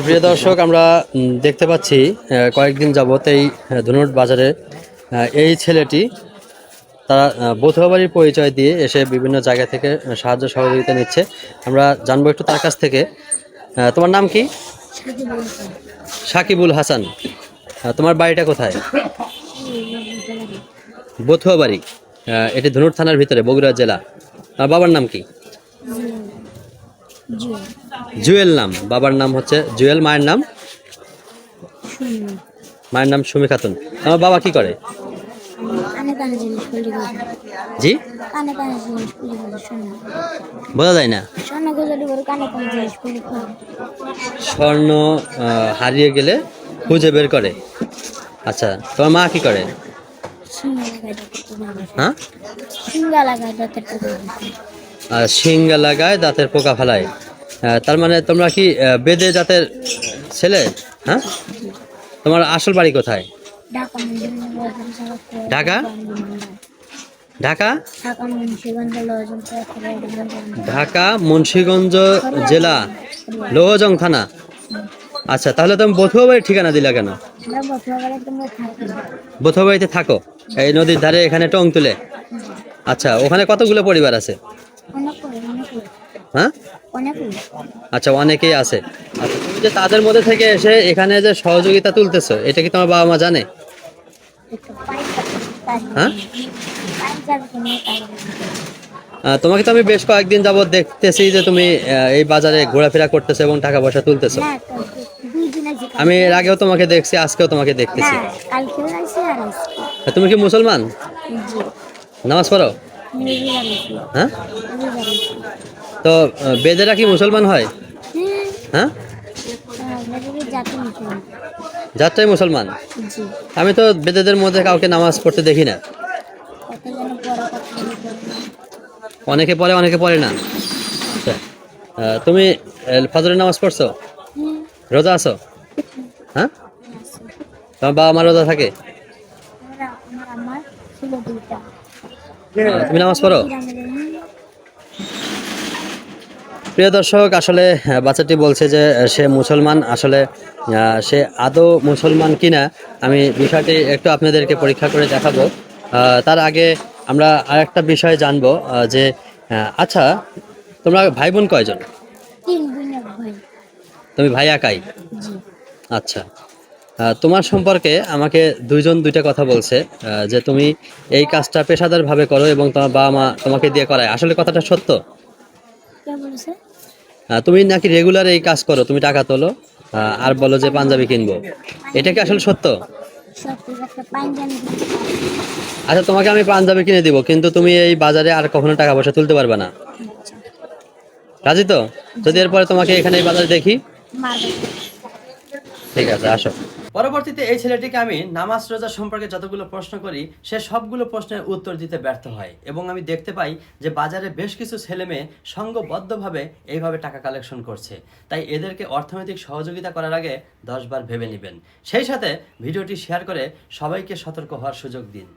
প্রিয় দর্শক, আমরা দেখতে পাচ্ছি কয়েকদিন যাবত এই ধুনট বাজারে এই ছেলেটি তারা বধূয়া বাড়ির পরিচয় দিয়ে এসে বিভিন্ন জায়গা থেকে সাহায্য সহযোগিতা নিচ্ছে। আমরা জানবো একটু তার কাছ থেকে। তোমার নাম কি? সাকিবুল হাসান। তোমার বাড়িটা কোথায়? বধুয়া বাড়ি, এটি ধনুর থানার ভিতরে, বগুড়া জেলা। বাবার নাম কি? জুয়েল নাম। বাবার নাম হচ্ছে জুয়েল, মায়ের নাম? মায়ের নাম সুমি খাতুন। আমার বাবা কি করে? জি, বোঝা যায় না। স্বর্ণ হারিয়ে গেলে খুঁজে বের করে। আচ্ছা, তোমার মা কি করে? হ্যাঁ, সিঙ্গা লাগায় দাঁতের পোকা ফেলায়। তার মানে তোমরা কি বেদে জাতের ছেলে? হ্যাঁ, তোমার আসল বাড়ি কোথায়? ঢাকা? ঢাকা ঢাকা মুন্সিগঞ্জ জেলা, লোহজং থানা। আচ্ছা, তাহলে তুমি বধুয়া বাড়ির ঠিকানা দিলা কেন? বধুয়া বাড়িতে থাকো, এই নদীর ধারে, এখানে টং তুলে। আচ্ছা, ওখানে কতগুলো পরিবার আছে? হ্যাঁ, আচ্ছা, অনেকেই আছে। আচ্ছা, তুমি যে তাদের মধ্যে থেকে এসে এখানে যে সহযোগিতা তুলতেছো, এটা কি তোমার বাবা মা জানে? হ্যাঁ, তোমাকে তো আমি বেশ কয়েকদিন যাবত দেখতেছি যে তুমি এই বাজারে ঘোরাফেরা করতেছো এবং টাকা পয়সা তুলতেছো। আমি এর আগেও তোমাকে দেখছি, আজকেও তোমাকে দেখতেছি। তুমি কি মুসলমান? নামাজ পড়ো? হ্যাঁ, তো বেদেরা কি মুসলমান হয়? হ্যাঁ, যাত্রাই মুসলমান। আমি তো বেদেদের মধ্যে কাউকে নামাজ পড়তে দেখি না। অনেকে পড়ে, অনেকে পড়ে না। আচ্ছা, তুমি ফজরের নামাজ পড়ছো? রোজা আছো? হ্যাঁ, তোমার বাবা মা রোজা থাকে? তুমি নামাজ পড়ো? প্রিয় দর্শক, আসলে বাচ্চাটি বলছে যে সে মুসলমান। আসলে সে আদৌ মুসলমান কিনা আমি বিষয়টি একটু আপনাদেরকে পরীক্ষা করে দেখাবো। তার আগে আমরা আরেকটা বিষয় জানবো যে আচ্ছা, তোমরা ভাই বোন কয়জন? তুমি ভাই একাই? আচ্ছা, তোমার সম্পর্কে আমাকে দুইজন দুইটা কথা বলছে, যে তুমি এই কাজটা পেশাদারভাবে করো এবং তোমার বাবা মা তোমাকে দিয়ে করায়। আসলে কথাটা সত্য? তুমি নাকি রেগুলার এই কাজ করো, তুমি টাকা তোলো আর বলো যে পাঞ্জাবি কিনবো, এটা কি আসলে সত্য? আচ্ছা, তোমাকে আমি পাঞ্জাবি কিনে দিব, কিন্তু তুমি এই বাজারে আর কখনো টাকা পয়সা তুলতে পারবে না। রাজি তো? যদি এরপরে তোমাকে এখানে এই বাজারে দেখি? ঠিক আছে, আসো। পরবর্তীতে এই ছেলেটিকে আমি নামাজ রোজা সম্পর্কে যতগুলো প্রশ্ন করি, সে সবগুলো প্রশ্নের উত্তর দিতে ব্যর্থ হয় এবং আমি দেখতে পাই যে বাজারে বেশ কিছু ছেলে মেয়ে সংঘবদ্ধভাবে এইভাবে টাকা কালেকশন করছে। তাই এদেরকে অর্থনৈতিক সহযোগিতা করার আগে 10 বার ভেবে নেবেন। সেই সাথে ভিডিওটি শেয়ার করে সবাইকে সতর্ক হওয়ার সুযোগ দিন।